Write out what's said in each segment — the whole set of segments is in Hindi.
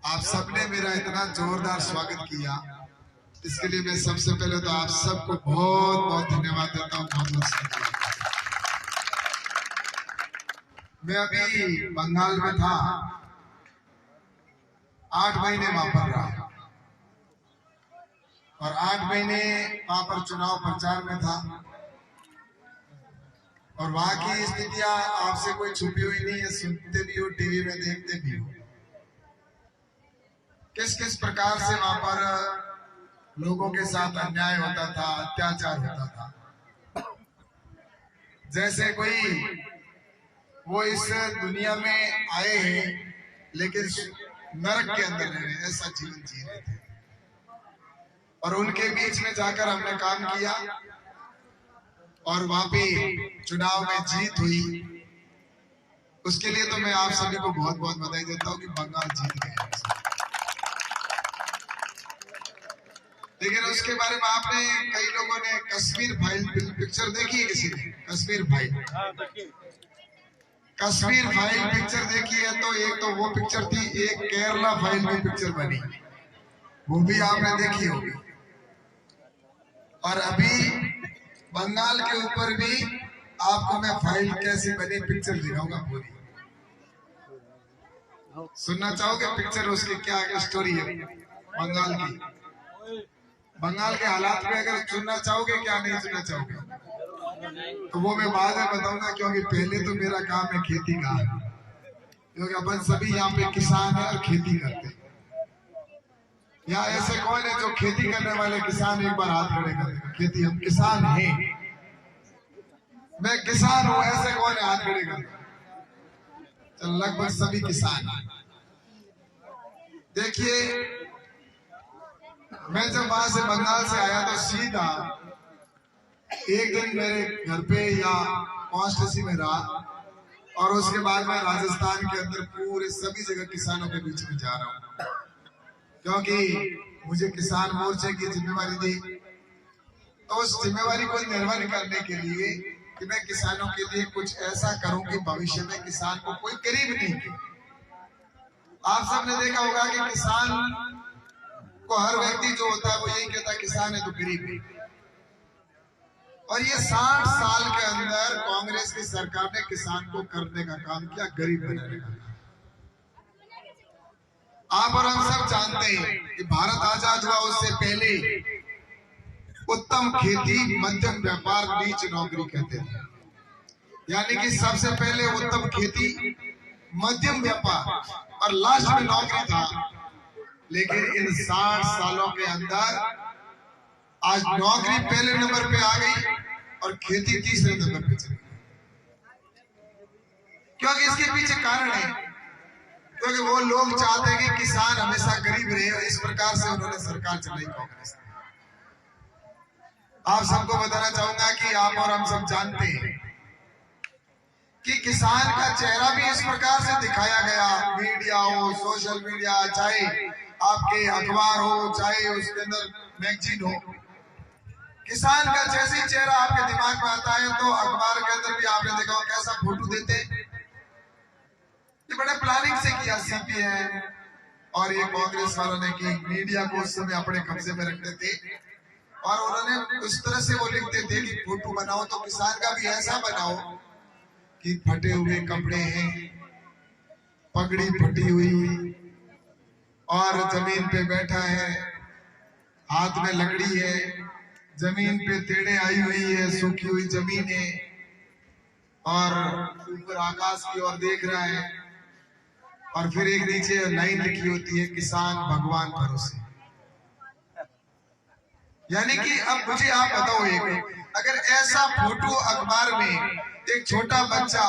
आप सबने मेरा इतना जोरदार स्वागत किया, इसके लिए मैं सबसे पहले तो आप सबको बहुत बहुत धन्यवाद देता हूँ। बहुत बहुत धन्यवाद। मैं अभी बंगाल में था, 8 महीने वहां पर रहा और 8 महीने वहां पर चुनाव प्रचार में था और वहां की स्थितियां आपसे कोई छुपी हुई नहीं है, सुनते भी हो, टीवी में देखते भी हो किस किस प्रकार से वहां पर लोगों के साथ अन्याय होता था, अत्याचार होता था। जैसे कोई वो इस दुनिया में आए हैं लेकिन नरक के अंदर रह रहे, ऐसा जीवन जी रहे थे। और उनके बीच में जाकर हमने काम किया और वहां पे चुनाव में जीत हुई। उसके लिए तो मैं आप सभी को बहुत बहुत बधाई देता हूँ कि बंगाल जीत गए। लेकिन उसके बारे में आपने कई लोगों ने कश्मीर फाइल पिक्चर देखी है? किसी ने Kashmir file? Kashmir file picture देखी है तो एक तो वो पिक्चर थी, एक केरला फाइल में पिक्चर बनी, वो भी आपने देखी होगी। और अभी बंगाल के ऊपर भी आपको मैं फाइल कैसी बनी पिक्चर दिखाऊंगा पूरी। सुनना चाहोगे पिक्चर, उसकी क्या स्टोरी है बंगाल की? बंगाल के हालात में अगर सुनना चाहोगे, क्या नहीं सुनना चाहोगे? तो वो मैं बाद में बताऊंगा, क्योंकि पहले तो मेरा काम है खेती का, क्योंकि अपन सभी यहाँ पे किसान है और खेती करते हैं। यहाँ ऐसे कौन है जो खेती करने वाले किसान? एक बार हाथ खड़े कर देगा। खेती, हम किसान हैं, मैं किसान हूं, ऐसे कौन है? हाथ खड़े कर देगा। चल, लगभग सभी किसान हैं। देखिए, मैं जब वहां से बंगाल से आया तो सीधा एक दिन मेरे घर पे या कॉन्स्टिट्यूंसी में रहा और उसके बाद मैं राजस्थान के अंदर पूरे सभी जगह किसानों के बीच में जा रहा हूँ, क्योंकि मुझे किसान मोर्चे की जिम्मेवारी दी। तो उस जिम्मेवारी को निर्वहन करने के लिए कि मैं किसानों के लिए कुछ ऐसा करूं कि भविष्य में किसान को कोई गरीब नहीं हो। आप सबने देखा होगा कि किसान को हर व्यक्ति जो होता है वो यही कहता है किसान है तो गरीब है। और ये 60 साल के अंदर कांग्रेस की सरकार ने किसान को करने का काम किया, गरीब बनाने का। आप और हम सब जानते हैं कि भारत आजाद हुआ उससे पहले उत्तम खेती, मध्यम व्यापार, नीच नौकरी कहते थे। यानी कि सबसे पहले उत्तम खेती, मध्यम व्यापार और लास्ट में नौकरी था। लेकिन इन 60 सालों के अंदर आज नौकरी पहले नंबर पे आ गई और खेती तीसरे नंबर पे चली गई। क्योंकि इसके पीछे कारण है, क्योंकि वो लोग चाहते हैं कि किसान हमेशा गरीब रहे और इस प्रकार से उन्होंने सरकार चलाई कांग्रेस। आप सबको बताना चाहूंगा कि आप और हम सब जानते हैं कि किसान का चेहरा भी इस प्रकार से दिखाया गया, मीडिया हो, सोशल मीडिया, चाहे आपके अखबार हो, चाहे उसके अंदर मैगजीन हो, किसान का जैसे ही चेहरा आपके दिमाग में आता है तो अखबार के अंदर भी आपने देखा कैसा फोटो देते हैं। ये बड़े प्लानिंग से किया सीपीएम और ये कांग्रेस वालों ने की। मीडिया को उस समय अपने कब्जे में रखते थे और उन्होंने उस तरह से वो लिखते थे कि फोटो बनाओ तो किसान का भी ऐसा बनाओ कि फटे हुए कपड़े हैं, पगड़ी फटी हुई और जमीन पे बैठा है, हाथ में लकड़ी है, जमीन पे टेढ़े आई हुई है, सूखी हुई जमीन है और ऊपर आकाश की ओर देख रहा है और फिर एक नीचे लाइन लिखी होती है, किसान भगवान भरोसे। यानी कि अब मुझे आप बताओ, अगर ऐसा फोटो अखबार में एक छोटा बच्चा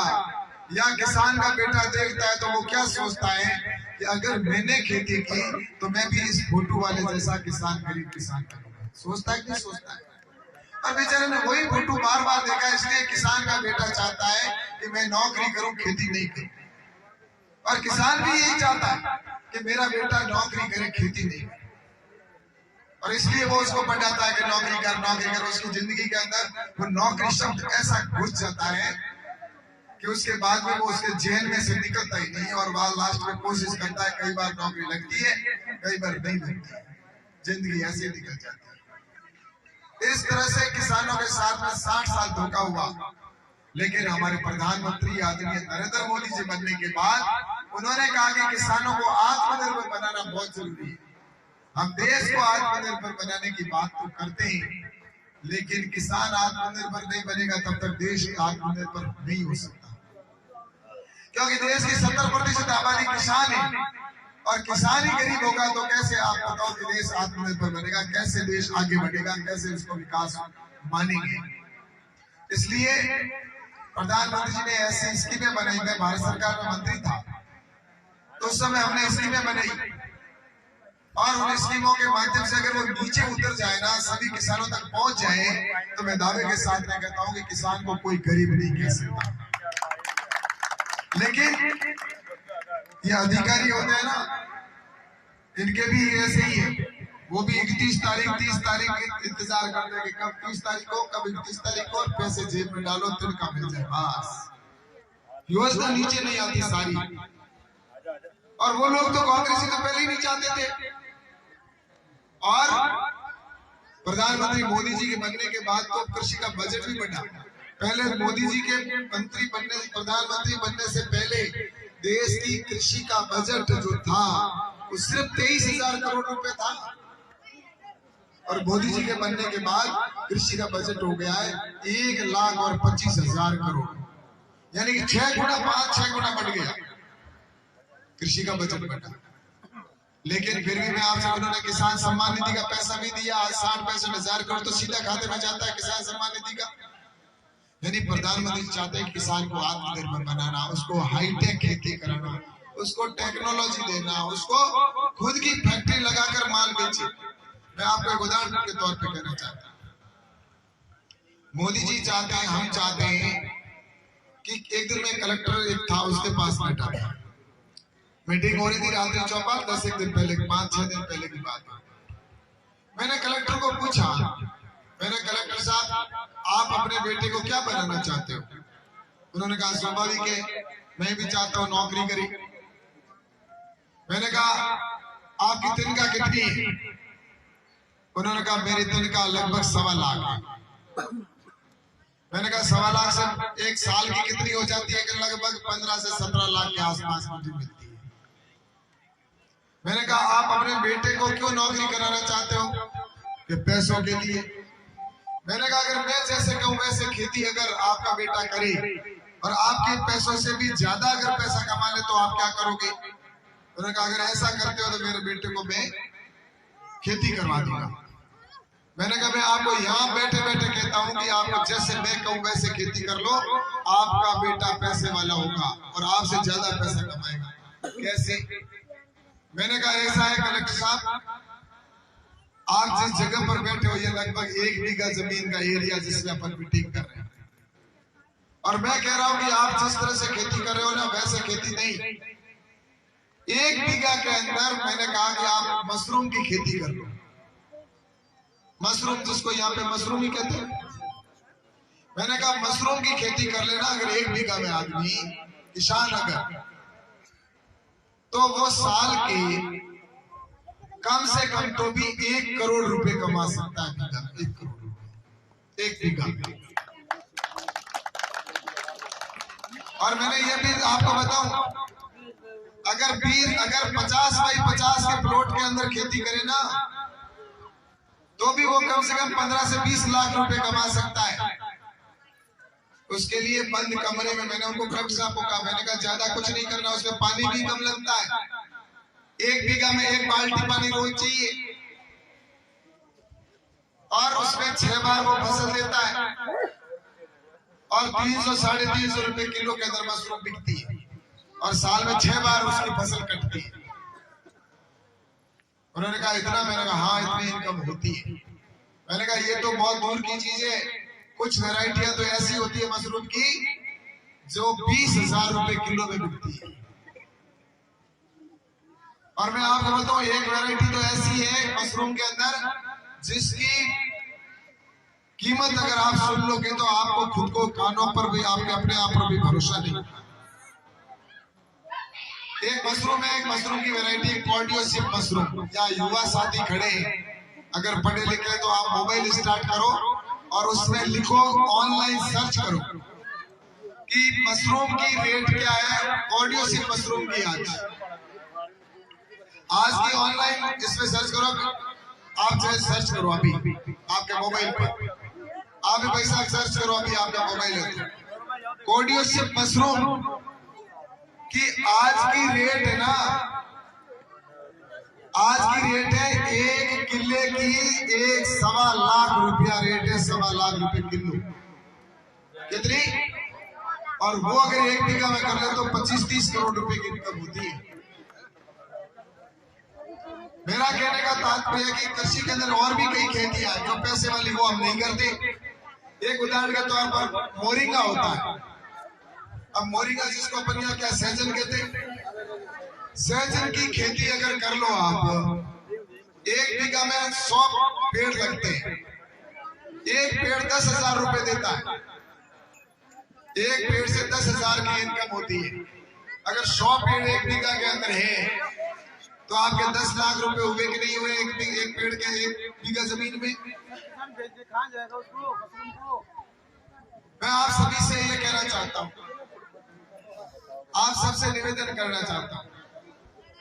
या किसान का बेटा देखता है तो वो क्या सोचता है कि अगर मैंने खेती की तो मैं भी इस फोटो वाले जैसा किसान, गरीब किसान करूंगा। सोचता है कि नहीं सोचता है? और बेचारे ने वही फोटो बार बार देखा, इसलिए किसान का बेटा चाहता है कि मैं नौकरी करूं, खेती नहीं करूं। और किसान भी यही चाहता है कि मेरा बेटा नौकरी करे, खेती नहीं करे। और इसलिए वो उसको बताता है कि नौकरी कर, नौकरी कर। उसकी जिंदगी के अंदर वो नौकरी शब्द ऐसा घुस जाता है कि उसके बाद में वो उसके जेल में से निकलता ही नहीं और वह लास्ट में कोशिश करता है, कई बार नौकरी लगती है, कई बार नहीं लगती है, जिंदगी ऐसे निकल जाती है। इस तरह से किसानों के साथ में 60 साल धोखा हुआ। लेकिन हमारे प्रधानमंत्री आदरणीय नरेंद्र मोदी जी बनने के बाद उन्होंने कहा कि किसानों को आत्मनिर्भर बनाना बहुत जरूरी है। हम देश को आत्मनिर्भर बनाने की बात तो करते हैं, लेकिन किसान आत्मनिर्भर नहीं बनेगा तब तक देश आत्मनिर्भर नहीं हो सकता, क्योंकि देश की 70% आबादी किसान है और किसान ही गरीब होगा तो कैसे आप बताओ कि देश आत्मनिर्भर बनेगा, कैसे देश आगे बढ़ेगा, कैसे उसको विकास मानेंगे। इसलिए प्रधानमंत्री जी ने ऐसी स्कीमें बनाई। मैं भारत सरकार में मंत्री था तो उस समय हमने स्कीमें बनाई और उन स्कीमों के माध्यम से अगर वो नीचे उतर जाए ना, सभी किसानों तक पहुंच जाए, तो मैं दावे के साथ मैं कहता हूं कि किसान को कोई गरीब नहीं कह सकता। लेकिन ये अधिकारी होते हैं ना, इनके भी ऐसे ही है, वो भी 31 तारीख 30 तारीख इंतजार करते हैं कि कब 30 तारीख को, कब 31 तारीख को, पैसे जेब में डालो तिनका मिल जाए, बस योजना नीचे नहीं आती सारी। और वो लोग तो कांग्रेस से तो पहले ही नहीं चाहते थे। और प्रधानमंत्री मोदी जी के बनने के बाद तो कृषि का बजट भी बढ़ा। पहले मोदी जी के प्रधानमंत्री बनने से पहले देश की कृषि का बजट जो था वो सिर्फ 23,000 करोड़ रुपए था और मोदी जी के बनने के बाद कृषि का बजट हो गया है 1,25,000 करोड़, यानी कि 6 गुना 5-6 गुना बढ़ गया कृषि का बजट बढ़ा। लेकिन फिर भी मैं आपसे, उन्होंने किसान सम्मान निधि का पैसा भी दिया, आज 60-65,000 करोड़ तो सीधा खाते में जाता है किसान सम्मान निधि का। यानी प्रधानमंत्री चाहते हैं किसान को आत्मनिर्भर बनाना, उसको हाईटेक खेती कराना, उसको टेक्नोलॉजी देना, उसको खुद की फैक्ट्री लगाकर माल बेचे। मैं आपको एक उदाहरण के तौर पे कहना चाहता हूँ। मोदी जी चाहते हैं, हम चाहते हैं कि एक दिन में कलेक्टर एक था, उसके पास बैठा था, मीटिंग हो रही थी रात्रि चौपाल, 10 दिन पहले, 5-6 दिन पहले की बात है। मैंने कलेक्टर को पूछा, मैंने कलेक्टर साहब आप अपने बेटे को क्या बनाना चाहते हो? उन्होंने कहा स्वाभाविक है, मैं भी चाहता हूँ नौकरी करी। मैंने कहा आपकी तनख्वाह कितनी है? उन्होंने कहा मेरी तनख्वाह लगभग 1.25 लाख है। मैंने कहा 1.25 लाख से एक साल की कितनी हो जाती है? कि लगभग 15 से 17 लाख के आसपास मुझे मिलती है। मैंने कहा आप अपने बेटे को क्यों नौकरी कराना चाहते हो? कि पैसों के लिए। मैंने कहा अगर मैं जैसे कहूं वैसे खेती अगर आपका बेटा करे और आपके पैसों से भी ज्यादा अगर पैसा कमा ले तो आप क्या करोगे? उन्होंने कहा अगर ऐसा करते हो तो मेरे बेटे को मैं खेती करवा दूंगा। मैंने कहा मैं आपको यहाँ बैठे बैठे कहता हूँ कि आपको जैसे मैं कहूँ वैसे खेती कर लो, आपका बेटा पैसे वाला होगा और आपसे ज्यादा पैसा कमाएगा। कैसे? मैंने कहा ऐसा है कलेक्टर साहब, आप जिस जगह पर बैठे हो ये लगभग 1 बीघा जमीन का एरिया जिसमें अपन मीटिंग कर रहे हैं, और मैं कह रहा हूं कि आप जिस तरह से खेती कर रहे हो ना वैसे खेती नहीं। 1 बीघा के अंदर मैंने कहा कि आप मशरूम की खेती कर लो। मशरूम, जिसको यहाँ पे मशरूम ही कहते हैं। मैंने कहा मशरूम की खेती कर लेना अगर 1 बीघा में आदमी किसान अगर, तो वो साल के कम से कम तो भी 1 करोड़ रुपए कमा सकता है बीघा, 1 करोड़ रुपए 1 बीघा। और मैंने ये भी आपको बताऊं, अगर 50 बाई 50 के प्लॉट के अंदर खेती करे ना तो भी वो कम से कम 15 से 20 लाख रुपए कमा सकता है। उसके लिए बंद कमरे में, मैंने उनको कलेक्टर साहब को कहा, मैंने कहा ज्यादा कुछ नहीं करना, उसमें पानी भी कम लगता है, 1 बीघा में 1 बाल्टी पानी रोज चाहिए और उसमें 6 बार वो फसल देता है और 300-350 रुपए किलो के अंदर मशरूम बिकती है और साल में 6 बार उसकी फसल कटती है। उन्होंने कहा इतना? मैंने कहा हाँ इतनी इनकम होती है। मैंने कहा ये तो बहुत दूर की चीज है, कुछ वैरायटियां तो ऐसी होती है मशरूम की जो 20,000 रुपए किलो में बिकती है। और मैं आपको बताऊं एक वैरायटी तो ऐसी है मशरूम के अंदर जिसकी कीमत अगर आप सुन लोगे तो आपको खुद को कानों पर भी, आपके अपने आप पर भी भरोसा नहीं। एक मशरूम की वैरायटी कार्डियोसिप मशरूम। या युवा साथी खड़े अगर पढ़े लिखे तो आप मोबाइल स्टार्ट करो और उसमें लिखो, ऑनलाइन सर्च करो कि मशरूम की रेट क्या है, कार्डियोसिप मशरूम की आज की ऑनलाइन इसमें सर्च करो। आप चाहे सर्च करो अभी आपके मोबाइल पर, आप भी पैसा सर्च करो अभी आपका मोबाइल है। कार्डियोसिप मशरूम की आज की रेट है ना, आज की रेट है 1 किले की 1.25 लाख रुपया रेट है। 1.25 लाख रुपए किलो। कितनी? और वो अगर 1 बीघा में कर ले तो 25-30 करोड़ रुपए की इनकम होती है। मेरा कहने का तात्पर्य है कि कृषि के अंदर और भी कई खेतियां हैं जो पैसे वाली, वो हम नहीं करते। एक उदाहरण के तौर पर मोरिंगा होता है। अब मोरिंगा जिसको अपन यहाँ क्या सहजन कहते हैं, सहजन की खेती अगर कर लो आप, 1 बीघा में 100 पेड़ लगते हैं। एक पेड़ 10,000 रुपए देता है। एक पेड़ से 10,000 की इनकम होती है। अगर 100 पेड़ 1 बीघा के अंदर है तो आपके 10 लाख रुपए हुए कि नहीं हुए एक पेड़ के 1 बीघा जमीन में? मैं आप सभी से ये कहना चाहता हूँ, आप सबसे निवेदन करना चाहता हूँ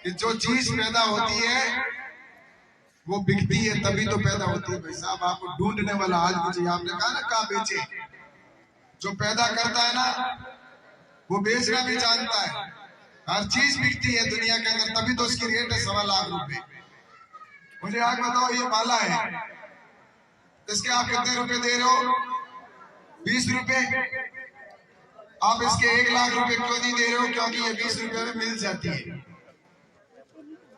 कि जो चीज पैदा होती है वो बिकती है तभी तो पैदा होती है। भाई साहब, आपको ढूंढने वाला आज मुझे, आपने कहा ना कहाँ बेचे, जो पैदा करता है ना वो बेचना भी जानता है। हर चीज बिकती है दुनिया के अंदर, तभी तो उसकी रेट है 1.25 लाख रुपए। मुझे आग बताओ, ये माला है, इसके आप कितने रुपए दे रहे हो? 20 रुपए। आप इसके 1 लाख रुपए क्यों नहीं दे रहे हो? क्योंकि ये 20 रुपए में मिल जाती है।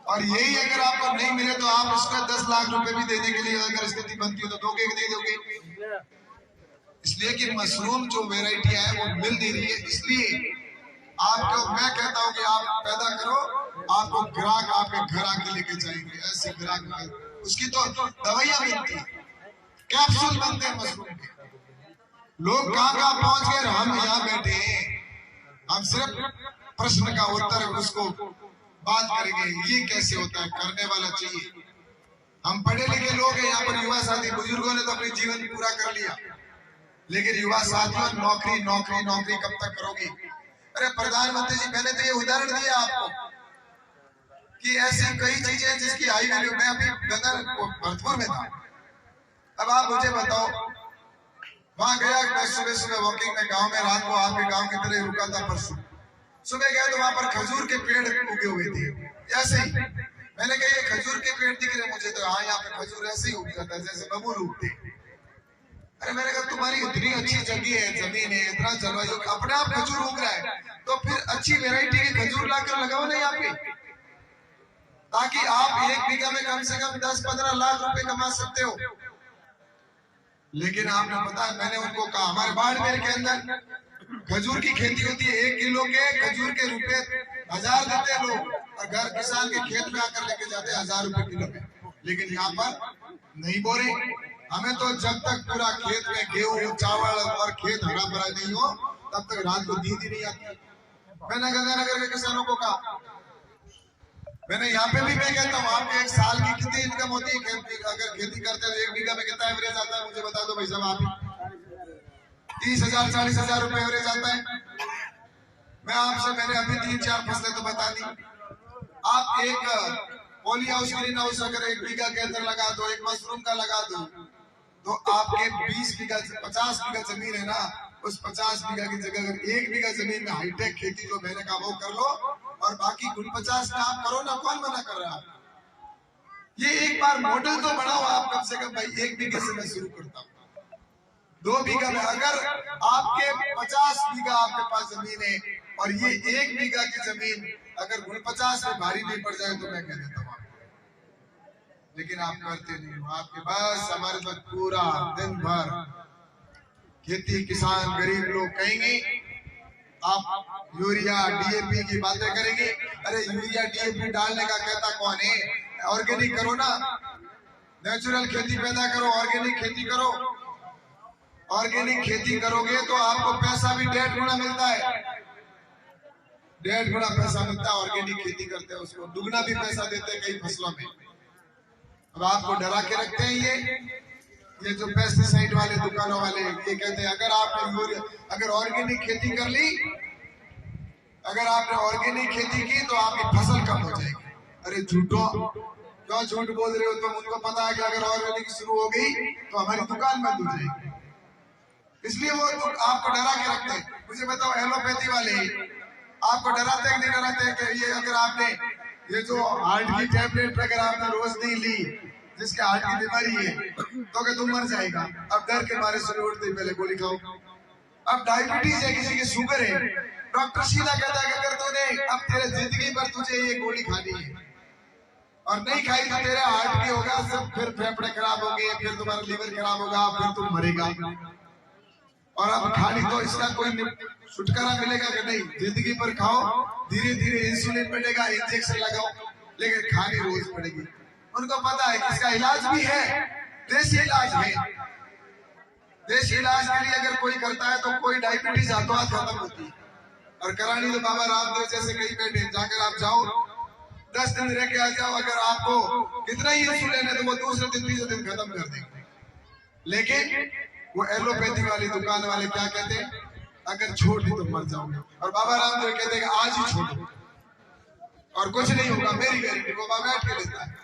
और यही अगर आपको नहीं मिले तो आप इसका 10 लाख रुपए भी देने के लिए अगर स्थिति बनती हो तो दोगे कि नहीं दोगे? इसलिए कि मशरूम जो वेराइटी है वो मिल नहीं रही है। इसलिए आपको मैं कहता हूं कि आप पैदा करो, आपको ग्राहक आपके घर आके लेके जाएंगे। ऐसे ग्राहक, उसकी तो दवाइयां मिलती है, कैप्सूल बनते हैं मशरूम के। लोग कहां पहुंच गए, हम यहाँ बैठे हैं। हम सिर्फ प्रश्न का उत्तर उसको बात करेंगे, ये कैसे होता है, करने वाला चाहिए। हम पढ़े लिखे लोग हैं यहाँ पर, युवा साथी बुजुर्गों ने तो अपने जीवन पूरा कर लिया, लेकिन युवा साथियों नौकरी नौकरी नौकरी कब तक करोगी? अरे प्रधानमंत्री जी, मैंने तो ये उदाहरण दिया आपको कि ऐसी कई चीजें जिसकी हाई वैल्यू। मैं अभी भरतपुर में था। अब आप मुझे बताओ, वहां गया मैं सुबह सुबह वॉकिंग में गांव में, रात को आपके गांव की तरह रुका था। परसों सुबह गया तो वहां पर खजूर के पेड़ उगे हुए थे। ऐसे ही मैंने कहा ये खजूर के पेड़ दिख रहे मुझे, तो हाँ यहाँ पे खजूर ऐसे ही उग जाता है जैसे बबूल उगते। अरे मैंने कहा तुम्हारी इतनी अच्छी जगह है, जमीन है, इतना जलवायु, अपने आप खजूर उग रहा है, तो फिर अच्छी वैरायटी के खजूर लाकर लगाओ ना यहाँ पे, ताकि आप 1 बीघा में कम से कम 10-15 लाख रुपए कमा सकते हो। लेकिन आपने पता है, मैंने उनको कहा हमारे बाड़मेर के अंदर खजूर की खेती होती है। 1 किलो के खजूर के रुपए 1000 देते हैं लोग, और घर किसान के खेत में आकर लेके जाते हैं 1000 रुपए किलो में। लेकिन यहाँ पर नहीं बोरे। हमें तो जब तक पूरा खेत में गेहूं चावल और खेत हरा भरा नहीं हो तब तक रात को नींद ही नहीं आती। मैंने गंगानगर के किसानों को कहा, मैंने यहाँ पे भी मैं कहता हूँ, आपके 1 साल की कितनी इनकम होती है अगर खेती करते हैं? 1 बीघा में कितना एवरेज आता है मुझे बता दो भाई साहब। आप 30,000 40,000 रुपए एवरेज आता है। मैं आपसे, मैंने अभी 3-4 फसलें तो बता दी। आप एक पॉली हाउस ग्रीन हाउस अगर 1 बीघा के अंदर लगा दो, एक मशरूम का लगा दो, तो आपके 20 बीघा 50 बीघा जमीन है ना, उस 50 बीघा की जगह अगर 1 बीघा जमीन में हाईटेक खेती जो मैंने कहा वो कर लो, और बाकी 49 में आप करो ना, कौन मना कर रहा है? ये एक बार मॉडल तो बनाओ आप कम से कम भाई। 1 बीघे से मैं शुरू करता हूँ, 2 बीघा में। अगर आपके 50 बीघा आपके पास जमीन है और ये 1 बीघा की जमीन अगर 49 में भारी नहीं पड़ जाए तो मैं कह देता हूँ। लेकिन आप करते नहीं हो। आपके पास हमारे पास पूरा दिन भर खेती किसान गरीब लोग कहेंगे, आप यूरिया डीएपी की बातें करेंगे। अरे यूरिया डीएपी डालने का कहता कौन है? ऑर्गेनिक करो ना, नेचुरल खेती पैदा करो, ऑर्गेनिक खेती करो। ऑर्गेनिक खेती करोगे तो आपको पैसा भी 1.5 गुना मिलता है, 1.5 गुना पैसा मिलता है। ऑर्गेनिक खेती करते हैं उसको दुगना भी पैसा देते हैं कई फसलों में। अब आपको डरा के रखते हैं ये जो पेस्टिसाइड वाले दुकानों वाले, ये कहते हैं अगर आपने अगर ऑर्गेनिक खेती कर ली, अगर आपने ऑर्गेनिक खेती की तो आपकी फसल कम हो जाएगी। अरे झूठो, क्यों झूठ बोल रहे हो तुम? उनको पता है कि अगर ऑर्गेनिक शुरू हो गई तो हमारी दुकान बंद हो जाएगी, इसलिए वो आपको डरा के रखते हैं। मुझे बताओ, एलोपैथी वाले आपको डराते हैं नहीं डराते? कि ये अगर आपने ये जो हार्ट की टैबलेट अगर आपने रोज नहीं ली, जिसके हार्ट की बीमारी है, तो क्या तुम मर जाएगा? अब डर के मारे सुबह उठते पहले गोली खाओ। अब डायबिटीज है, किसी की शुगर है, डॉक्टर शीला कहता है कि अगर तूने अब तेरे जिंदगी भर तुझे ये गोली खानी है और नहीं खाई तो तेरे हार्ट की होगा सब, फिर फेफड़े खराब होंगे, फिर तुम्हारा लीवर खराब होगा, फिर तुम मरेगा। और अब खाली तो इसका कोई छुटकारा मिलेगा कि नहीं? जिंदगी भर खाओ, धीरे धीरे इंसुलिन बढ़ेगा, इंजेक्शन लगाओ, लेकिन खानी रोज पड़ेगी। उनको पता है कि इसका इलाज भी है, देसी इलाज है। देसी इलाज के लिए अगर कोई करता है तो कोई डायबिटीज हाथों हाथ खत्म होती है। और करानी तो बाबा रामदेव जैसे कई बैठे, जाकर आप जाओ 10 दिन रह के आ जाओ, अगर आपको कितना ही इंसुलिन है तो वो दूसरे दिन तीसरे दिन खत्म कर देंगे। लेकिन वो एलोपैथी वाली दुकान वाले क्या कहते हैं? अगर छोड़ दी तो मर जाओगे। और बाबा रामदेव कहते हैं आज ही छोड़ो और कुछ नहीं होगा, मेरी गारंटी। वो बाबा बैठ के लेता है।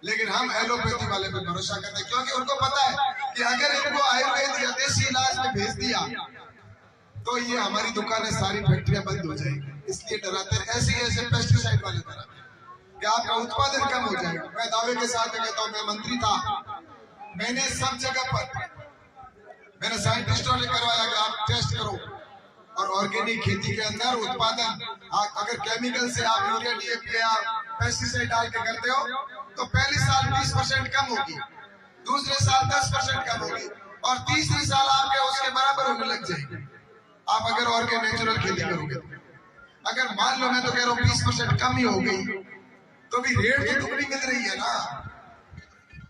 लेकिन हम एलोपैथी वाले पे भरोसा करते हैं, क्योंकि उनको पता है कि अगर इनको आयुर्वेद या देसी इलाज में भेज दिया तो ये हमारी दुकानें सारी फैक्ट्रियां बंद हो जाएगी। इसलिए डराते हैं ऐसे पेस्टिसाइड वाले तरह कि आपका उत्पादन कम हो जाएगा। मैं दावे के साथ कहता हूँ, मैं मंत्री था, मैंने सब जगह पर मैंने साइंटिस्टों ने करवाया कि आप टेस्ट करो और ऑर्गेनिक खेती के अंदर उत्पादन, अगर केमिकल से आप यूरिया डीएपी या पेस्टिसाइड डाल के करते हो तो पहले साल 20% कम होगी, दूसरे साल 10% कम होगी और तीसरे साल आपके उसके बराबर होने लग जाएगी। आप अगर ऑर्गेनिक नेचुरल खेती करोगे, अगर मान लो मैं तो कह रहा हूँ 20% कम ही हो गई तो भी रेट तो दुगनी मिल रही है ना,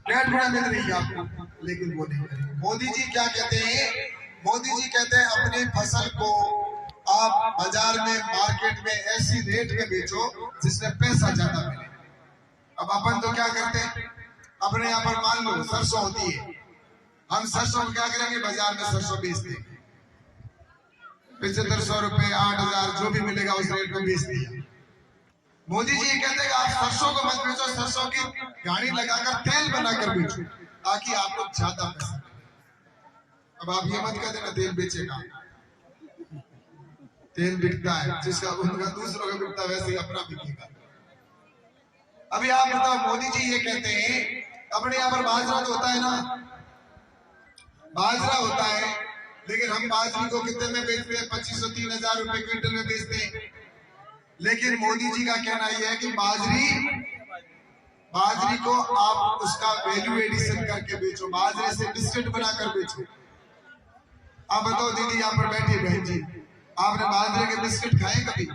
1.5 गुना मिल रही है आपको। लेकिन वो नहीं करेंगे। मोदी जी क्या कहते हैं? मोदी जी कहते हैं अपनी फसल को आप बाजार में, मार्केट में ऐसी रेट में बेचो जिसमें पैसा ज्यादा मिले। अब अपन तो क्या करते हैं, अपने यहाँ पर मान लो सरसों होती है, हम सरसों क्या करेंगे, बाजार में सरसों बेचते हैं 7500 रुपए, 8000 जो भी मिलेगा उस रेट में बेच दिया। मोदी जी ये कहते हैं आप सरसों को मत बेचो, सरसों की गाड़ी लगाकर तेल बनाकर बेचो ताकि आपको ज्यादा पैसा। अब आप ये मत कहते ना तेल बेचेगा, तेल बिकता है, जिसका उनका दूसरों का बिकता वैसे ही अपना बिकेगा। अभी आप बताओ, मोदी जी ये कहते हैं अपने यहाँ पर बाजरा तो होता है ना, बाजरा होता है, लेकिन हम बाजरी को कितने में बेचते हैं? 2500-3000 रुपए क्विंटल में बेचते हैं। लेकिन मोदी जी का कहना यह है कि बाजरी को आप उसका वैल्यू एडिशन करके बेचो, बाजरे से बिस्किट बनाकर बेचो। आप बताओ दीदी यहाँ पर बैठी बहन जी, आपने बाजरे के बिस्किट खाए कभी?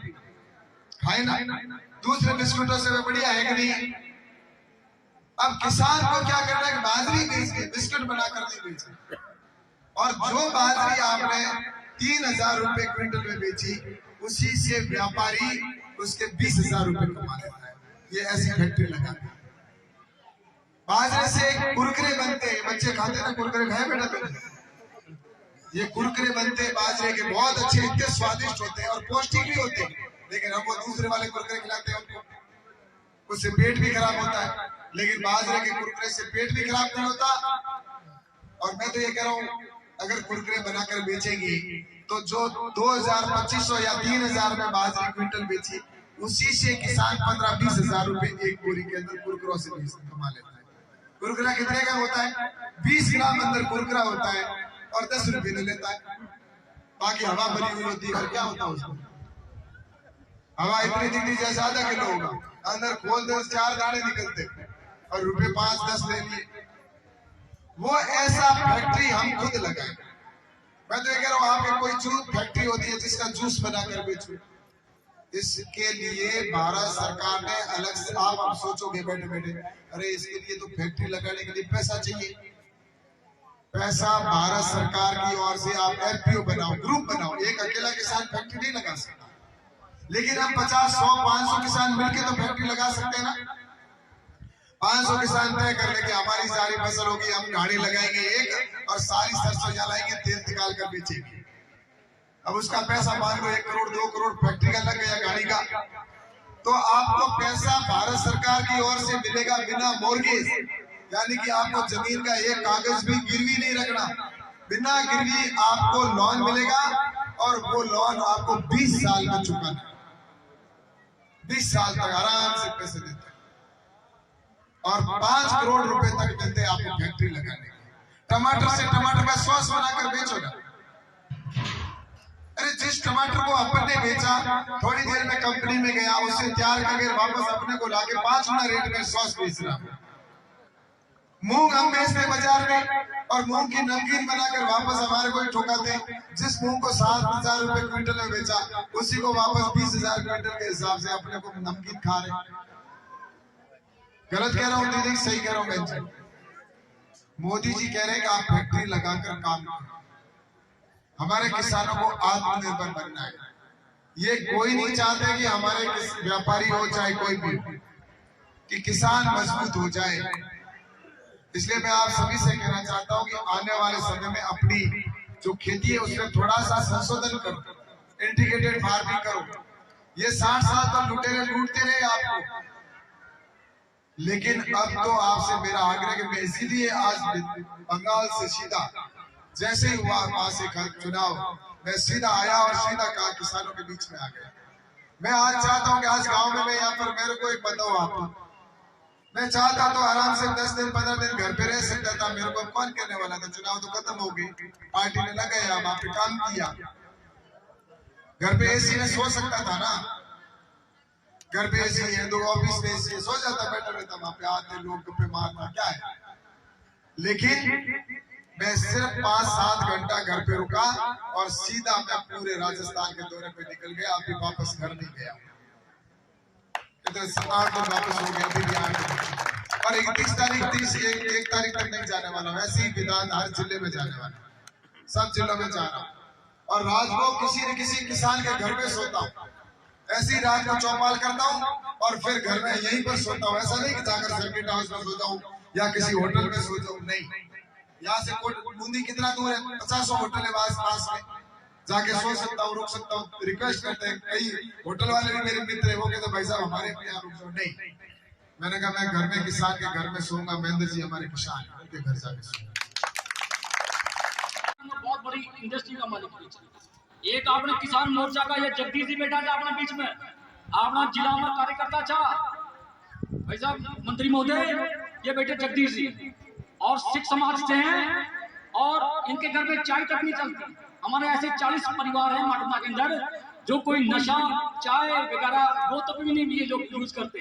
खाए ना? दूसरे बिस्कुटों से बढ़िया है कि नहीं? अब किसान को क्या करना है कि बाजरी बेच के बिस्कुट बनाकर नहीं बेचे, और जो बाजरी आपने 3000 रुपए क्विंटल में बेची उसी से व्यापारी उसके 20,000 रुपए कमा लेता है। ये ऐसी फैक्ट्री लगा दी। बाजरे से कुरकुरे बनते हैं, बच्चे खाते ना कुरकुरे, खाए बेटा तुमने? ये कुरकुरे बनते बाजरे के, बहुत अच्छे, इतने स्वादिष्ट होते हैं और पौष्टिक भी होते हैं। लेकिन हम वो दूसरे वाले कुरकुरे खिलाते हैं उनको, उससे पेट भी खराब होता है। लेकिन बाजरे के कुरकुरे से पेट भी खराब नहीं होता। और मैं तो ये कह रहा हूँ, अगर कुरकुरे बनाकर बेचेंगे तो जो 2000, 2500 या 3000 में बाजरी क्विंटल बेची, उसी से किसान 15-20,000 रुपए एक बोरी के अंदर कुरकुरों से कमा लेता है। कुरकुरा कितने का होता है? 20 ग्राम अंदर कुरकुरा होता है और 10 रुपए ले लेता है। बाकी हवा भरी हुई होती है और क्या होता है उसमें? हवा इतनी दिखती जैसे आधा किलो होगा, अंदर खोल दे 4 दाने निकलते और रुपए 5-10 ले लिए। वो ऐसा फैक्ट्री हम खुद लगाए। मैं तो ये कह रहा हूँ, आपके कोई जूस फैक्ट्री होती है जिसका जूस बनाकर बेचो, इसके लिए भारत सरकार ने अलग से, आप सोचोगे बैठे बैठे, अरे इसके लिए तो फैक्ट्री लगाने के लिए पैसा चाहिए। पैसा भारत सरकार की ओर से आप एफपीओ बनाओ, ग्रुप बनाओ। एक अकेला किसान फैक्ट्री नहीं लगा सकता, लेकिन हम 50, 100, 500 किसान मिलकर तो फैक्ट्री लगा सकते हैं ना। 500 किसान तय कर ले कि हमारी सारी फसल होगी, हम गाड़ी लगाएंगे एक और सारी सरसों यहाँ लाएंगे, तेल निकाल कर बेचेंगे। अब उसका पैसा मान लो 1 करोड़ 2 करोड़ फैक्ट्री का लग गया, गाड़ी का। तो आपको पैसा भारत सरकार की ओर से मिलेगा बिना मॉर्गेज, यानी कि आपको जमीन का एक कागज भी गिरवी नहीं रखना, बिना गिरवी आपको लोन मिलेगा और वो लोन आपको 20 साल में चुकाना। 20 साल तक आराम से पैसे देते हैं और 5 करोड़ रुपए तक मिलते हैं आपको फैक्ट्री लगाने के। टमाटर से टमाटर का सॉस बनाकर बेचो ना। अरे जिस टमाटर को अपन ने बेचा, थोड़ी देर में कंपनी में गया, उससे तैयार करके वापस अपने को लाके 5 गुना रेट में सॉस बेच रहा। मूंग हम बेचते बाजार में और मूंग की नमकीन बनाकर वापस हमारे को ठोकाते। जिस मूंग को 7,000 रुपए क्विंटल में बेचा, उसी को वापस 20,000 क्विंटल के हिसाब से अपने को नमकीन खा रहे। गलत कह रहा हूँ दीदी, सही कह रहा हूँ बहन जी? मोदी जी कह रहे हैं कि आप फैक्ट्री लगाकर काम करो, हमारे किसानों को आत्मनिर्भर बनना है। ये कोई नहीं चाहते कि हमारे व्यापारी हो चाहे कोई भी हो, कि किसान मजबूत हो जाए। इसलिए मैं आप सभी से कहना चाहता हूं कि आने वाले समय में अपनी जो खेती है उसमें थोड़ा सा संशोधन करो, इंटीग्रेटेड फार्मिंग करो। ये 60 साल तक लुटेरे लूटते रहे आपको, लेकिन अब तो आपसे मेरा आग्रह कि मैं इसीलिए आज बंगाल से सीधा जैसे ही हुआ वहां से चुनाव, मैं सीधा आया और सीधा कहा किसानों के बीच में आ गया। मैं आज चाहता हूं कि आज गांव में मैं यहाँ पर मेरे को एक बताओ आपको, मैं चाहता तो आराम से 10 दिन 15 दिन घर पे रह सकता था। मेरे को कौन कहने वाला था? चुनाव तो खत्म हो गई, पार्टी ने लगाया, वहां पे काम किया, घर पे एसी में सो सकता था ना। घर पे एसी है, 2 ऑफिस में एसी है, सो जाता, बैठा रहता, वहां पे आते लोग गप्पे मारना क्या है। लेकिन मैं सिर्फ 5-7 घंटा घर पे रुका और सीधा मैं पूरे राजस्थान के दौरे पे निकल गया। अभी वापस घर नहीं गया, तो 8 दिन वापस हो गया, अभी भी 8 दिन और 31 तारीख 1 तारीख तक नहीं जाने वाला। वैसे ही विधान हर जिले में जाने वाला, सब जिलों में जा रहा हूँ और रात को किसी न किसी किसान के घर पे सोता हूँ। ऐसी रात को चौपाल करता हूँ और फिर घर में यहीं पर सोता हूँ। ऐसा नहीं कि जाकर सर्किट हाउस में सो जाऊँ या किसी होटल में सो जाऊँ, नहीं। यहाँ से बूंदी कितना दूर है? 50 होटल है पास में, जाके सो सकता हूँ, रुक सकता हूँ। रिक्वेस्ट करते हैं, कई होटल वाले भी मेरे मित्र है, वो कहते भाई साहब हमारे यहाँ रुक जाओ। नहीं, मैंने कहा मैं घर में किसान के घर में सोऊंगा। महेंद्र जी हमारे किसान, उनके घर जाके सोऊंगा। बहुत बड़ी इंडस्ट्री का मालिक एक आपने किसान मोर्चा का ये जगदीश जी बैठा था अपने बीच में, अपना जिला में कार्यकर्ता था भाई साहब मंत्री महोदय, ये बैठे जगदीश जी और सिख समाज से हैं और इनके घर में चाय तक नहीं चलती। हमारे ऐसे 40 परिवार हैं माटना के अंदर जो कोई नशा चाय वगैरह वो तक भी नहीं लिए जो यूज करते।